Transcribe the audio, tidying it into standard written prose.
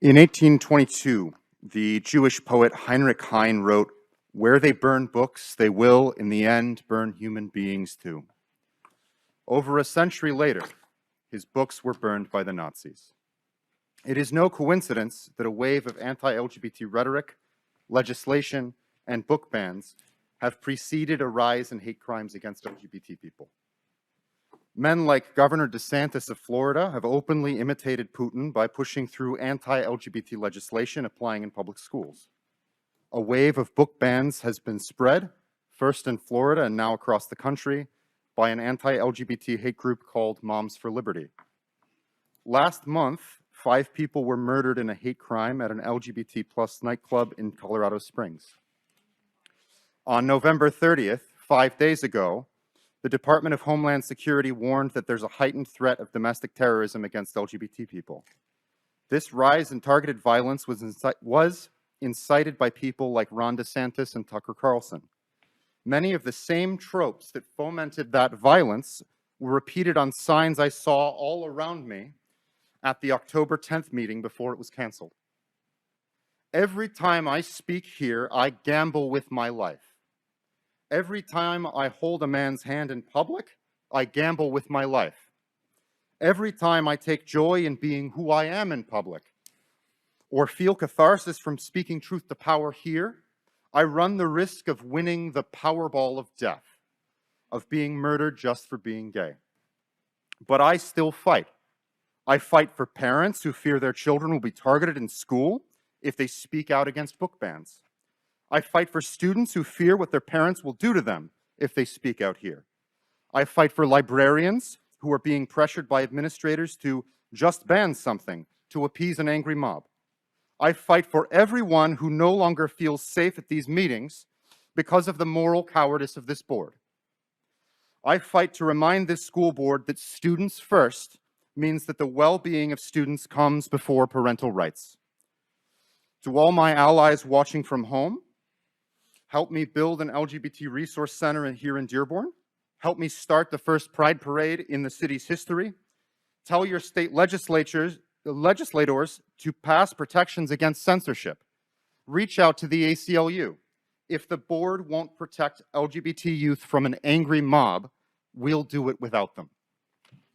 In 1822, the Jewish poet Heinrich Heine wrote, "Where they burn books, they will, in the end, burn human beings too." Over a century later, his books were burned by the Nazis. It is no coincidence that a wave of anti-LGBT rhetoric, legislation, and book bans have preceded a rise in hate crimes against LGBT people. Men like Governor DeSantis of Florida have openly imitated Putin by pushing through anti-LGBT legislation applying in public schools. A wave of book bans has been spread, first in Florida and now across the country, by an anti-LGBT hate group called Moms for Liberty. Last month, 5 people were murdered in a hate crime at an LGBT+ nightclub in Colorado Springs. On November 30th, 5 days ago, the Department of Homeland Security warned that there's a heightened threat of domestic terrorism against LGBT people. This rise in targeted violence was incited by people like Ron DeSantis and Tucker Carlson. Many of the same tropes that fomented that violence were repeated on signs I saw all around me at the October 10th meeting before it was canceled. Every time I speak here, I gamble with my life. Every time I hold a man's hand in public, I gamble with my life. Every time I take joy in being who I am in public, or feel catharsis from speaking truth to power here, I run the risk of winning the Powerball of death, of being murdered just for being gay. But I still fight. I fight for parents who fear their children will be targeted in school if they speak out against book bans. I fight for students who fear what their parents will do to them if they speak out here. I fight for librarians who are being pressured by administrators to just ban something to appease an angry mob. I fight for everyone who no longer feels safe at these meetings because of the moral cowardice of this board. I fight to remind this school board that students first means that the well-being of students comes before parental rights. To all my allies watching from home, help me build an LGBT resource center here in Dearborn. Help me start the first Pride Parade in the city's history. Tell your state legislators to pass protections against censorship. Reach out to the ACLU. If the board won't protect LGBT youth from an angry mob, we'll do it without them.